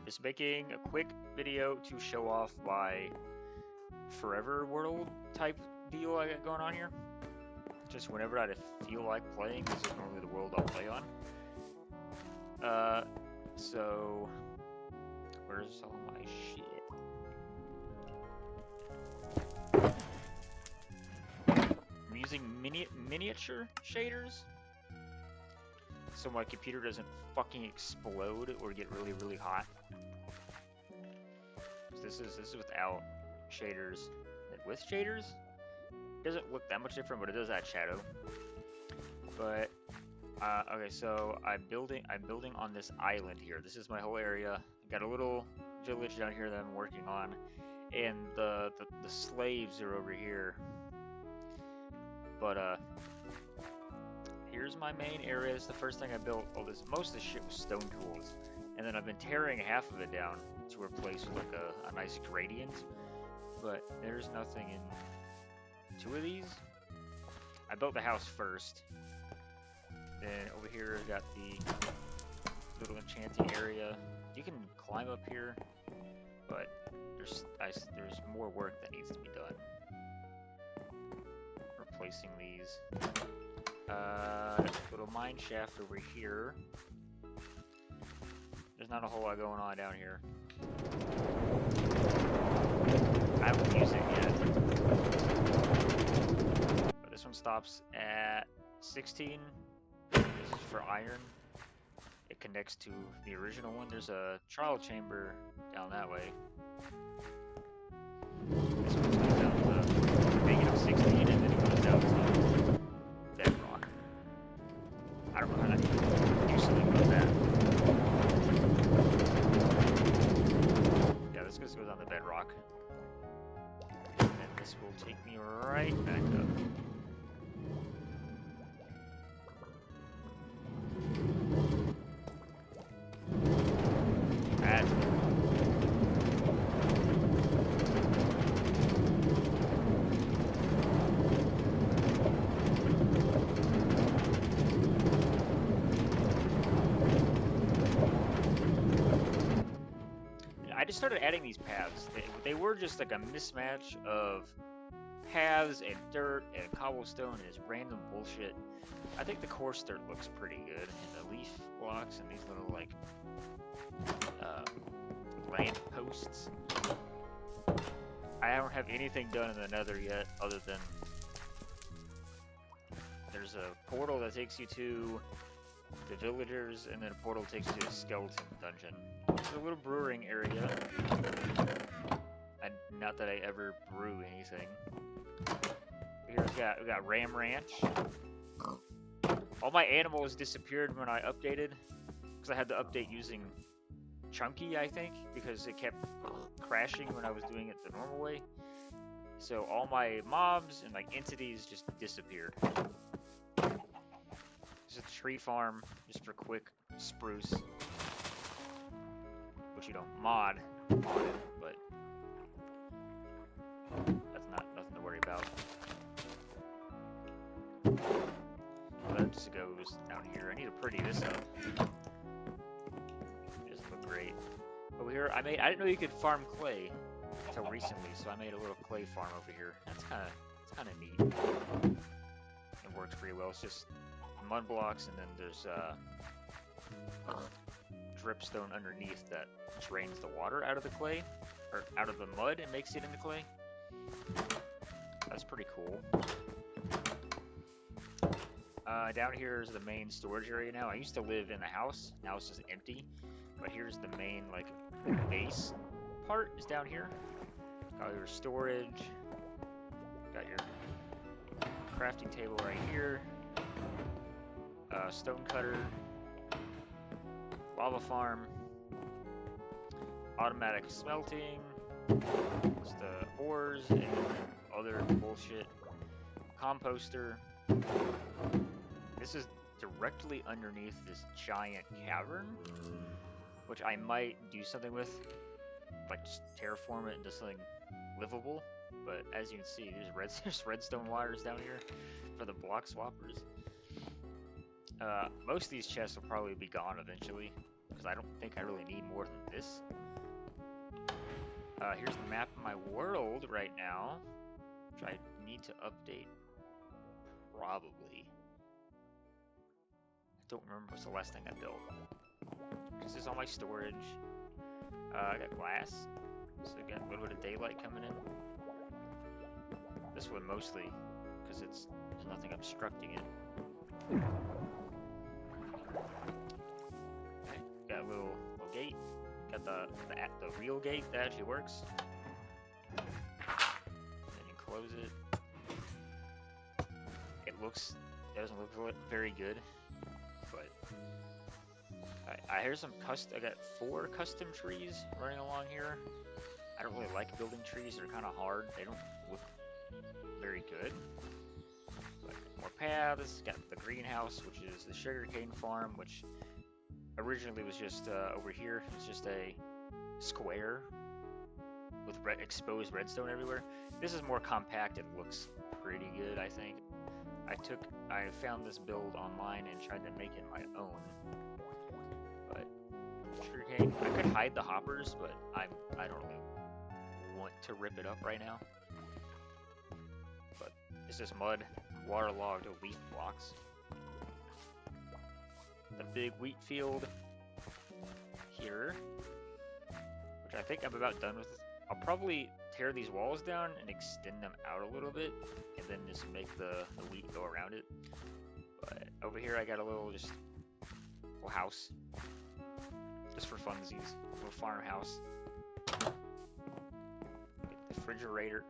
Just making a quick video to show off my forever world type deal I got going on here. Just whenever I feel like playing, this is normally the world I'll play on. So where's all my shit? I'm using miniature shaders, so my computer doesn't fucking explode or get really hot. So this is without shaders. And with shaders, it doesn't look that much different, but it does add shadow. But okay, so I'm building on this island here. This is my whole area. I got a little village down here that I'm working on, and the slaves are over here. But here's my main area. It's the first thing I built. Most of this shit was stone tools, and then I've been tearing half of it down to replace with like a nice gradient. But there's nothing in two of these. I built the house first. Then over here I got the little enchanting area. You can climb up here, but there's more work that needs to be done. Replacing these. Little mine shaft over here. There's not a whole lot going on down here. I haven't used it yet. But this one stops at 16. This is for iron. It connects to the original one. There's a trial chamber down that way. This one goes down to make it up 16, and then it goes down to bedrock. I don't know how to do something about that. Yeah, this goes on the bedrock. And this will take me right back up. I just started adding these paths. They were just like a mismatch of paths and dirt and cobblestone and this random bullshit. I think the coarse dirt looks pretty good, and the leaf blocks and these little like lamp posts. I don't have anything done in the Nether yet, other than there's a portal that takes you to the villagers, and then a portal takes you to a skeleton dungeon. There's a little brewing area. Not that I ever brew anything. Here we got Ram Ranch. All my animals disappeared when I updated, because I had to update using Chunky, I think, because it kept crashing when I was doing it the normal way. So all my mobs and like entities just disappeared. It's a tree farm just for quick spruce, which you don't mod on it, but that's nothing to worry about. That just goes down here. I need to pretty this up. It doesn't look great. Over here, I didn't know you could farm clay until recently, so I made a little clay farm over here. It's kind of neat. It works pretty well. It's just mud blocks, and then there's dripstone underneath that drains the water out of the clay, or out of the mud and makes it into clay. That's pretty cool. Down here is the main storage area now. I used to live in the house. Now it's just empty. But here's the main like base part is down here. Got your storage. Got your crafting table right here. Stone cutter. Lava farm. Automatic smelting. It's the ores and other bullshit. Composter. This is directly underneath this giant cavern, which I might do something with, like just terraform it into something livable. But as you can see, there's redstone wires down here for the block swappers. Most of these chests will probably be gone eventually. because I don't think I really need more than this. Here's the map of my world right now, which I need to update, probably. I don't remember what's the last thing I built. This is all my storage. I got glass, so I got a little bit of daylight coming in. This one mostly, because there's nothing obstructing it. Okay, got a little gate. Got the real gate that actually works. Then you close it. It doesn't look very good, but I hear some I got 4 custom trees running along here. I don't really like building trees; they're kind of hard. They don't look very good. But more paths. Got the greenhouse, which is the sugarcane farm, which originally was just over here. It's just a square with exposed redstone everywhere. This is more compact. It looks pretty good, I think. I found this build online and tried to make it my own. But sugarcane, I could hide the hoppers, but I don't really want to rip it up right now. But it's just mud, waterlogged leaf blocks. The big wheat field here, which I think I'm about done with. I'll probably tear these walls down and extend them out a little bit, and then just make the wheat go around it. But over here I got a little house, just for funsies, a little farmhouse. Refrigerator,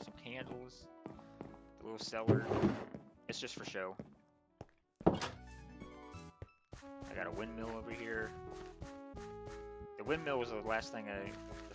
some candles, the little cellar. It's just for show. I got a windmill over here. The windmill was the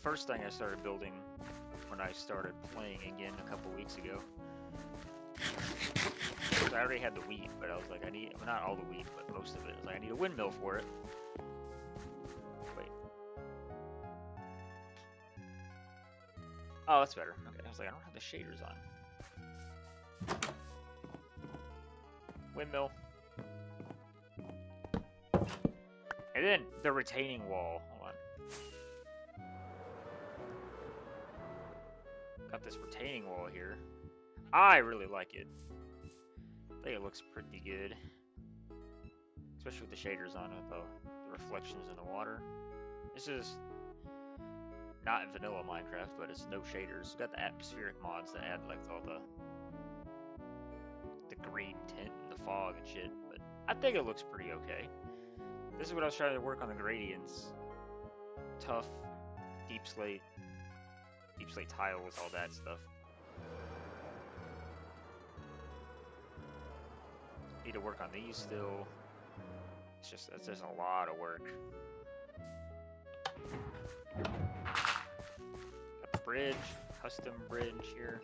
first thing I started building when I started playing again a couple weeks ago. I already had the wheat, but I was like, well, not all the wheat, but most of it. I was like, I need a windmill for it. Wait. Oh, that's better. Okay, I was like, I don't have the shaders on. Windmill. And then the retaining wall. Hold on. Got this retaining wall here. I really like it. I think it looks pretty good. Especially with the shaders on it, though. The reflections in the water. This is not in vanilla Minecraft, but it's no shaders. It's got the atmospheric mods that add like all the green tint and the fog and shit. But I think it looks pretty okay. This is what I was trying to work on the gradients. Tough, deep slate tiles, all that stuff. Need to work on these still. It's just a lot of work. Got the bridge, custom bridge here.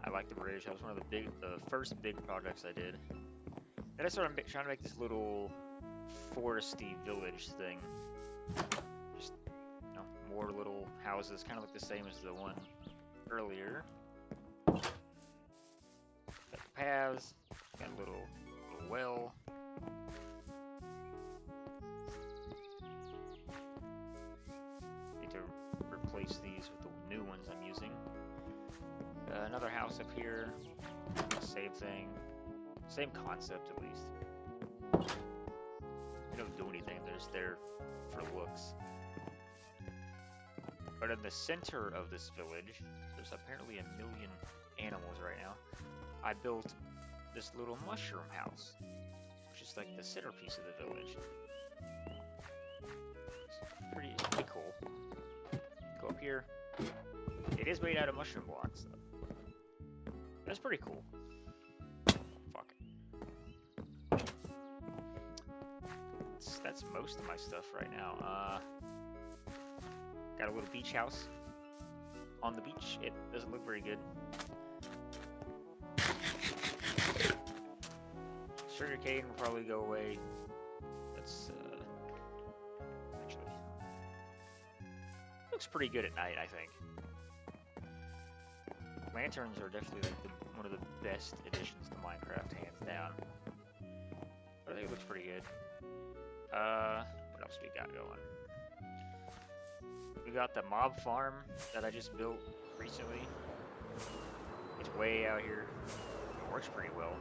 I like the bridge. That was one of the first big projects I did. Then I started trying to make this little foresty village thing. Just, more little houses, kind of like the same as the one earlier. Got the paths, got a little well. Need to replace these with the new ones I'm using. Another house up here, same thing, same concept at least. They don't do anything, they're just there for looks. But in the center of this village, there's apparently 1 million animals right now. I built this little mushroom house, which is like the centerpiece of the village. It's pretty cool. Go up here. It is made out of mushroom blocks, though. That's pretty cool. Fuck it. That's most of my stuff right now. Got a little beach house on the beach. It doesn't look very good. Sugarcane will probably go away. That's actually looks pretty good at night, I think. Lanterns are definitely like one of the best additions to Minecraft, hands down. But I think it looks pretty good. What else we got going? We got the mob farm that I just built recently. It's way out here. It works pretty well.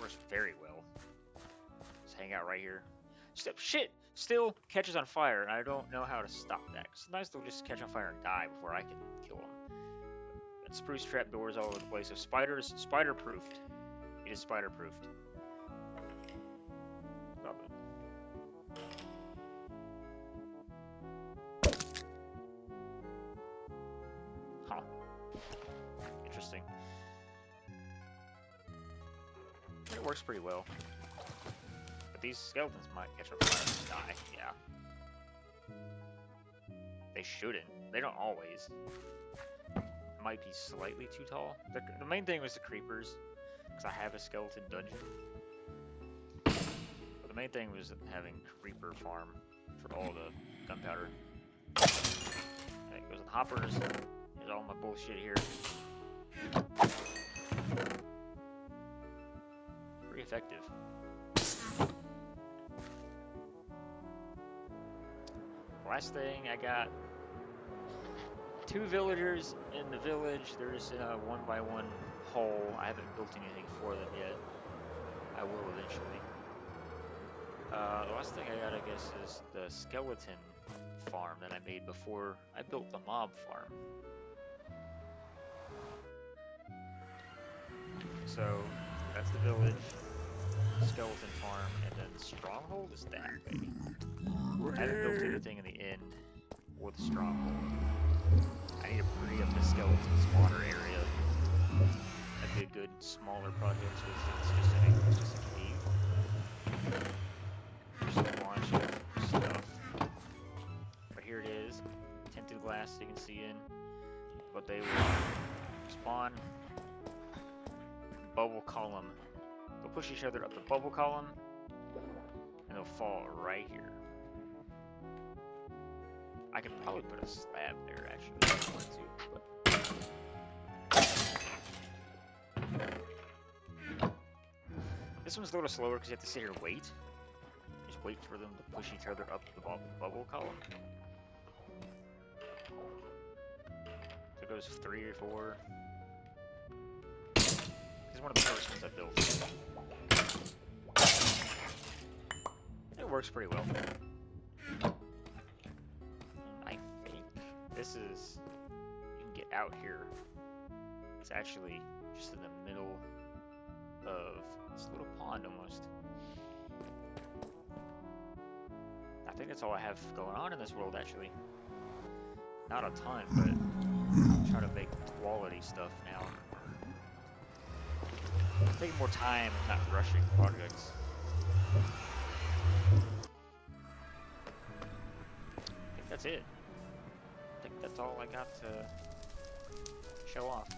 Works very well. Just hang out right here. Shit! Still catches on fire, and I don't know how to stop that. Sometimes they'll just catch on fire and die before I can kill them. But spruce trap doors all over the place. So spiders, spider-proofed. It is spider-proofed. Love it. Huh. Interesting. It works pretty well. But these skeletons might catch on fire and die. Yeah. They shouldn't. They don't always. Might be slightly too tall. The main thing was the creepers. Because I have a skeleton dungeon. But the main thing was having creeper farm for all the gunpowder. Okay, it goes in hoppers. Here's all my bullshit here. Pretty effective. Last thing, I got 2 villagers in the village. There's a 1x1 hole. I haven't built anything for them yet. I will eventually. The last thing I got, I guess, is the skeleton farm that I made before I built the mob farm. So, that's the village, skeleton farm, and then the stronghold is that, baby. I haven't built anything in the end or the stronghold. I need to free up the skeleton spawner area. That'd be a good smaller project, so it's just a cave. Just a bunch of stuff. But here it is, tinted glass you can see in. But they will spawn bubble column. They'll push each other up the bubble column, and they'll fall right here. I could probably put a slab there, actually, if I wanted to, but... This one's a little slower because you have to sit here and wait. Just wait for them to push each other up the bubble column. So it goes 3 or 4. This is one of the first ones I built. It works pretty well. This is, you can get out here. It's actually just in the middle of this little pond almost. I think that's all I have going on in this world actually. Not a ton, but I'm trying to make quality stuff now. I'm taking more time and not rushing projects. I think that's it. That's all I got to show off.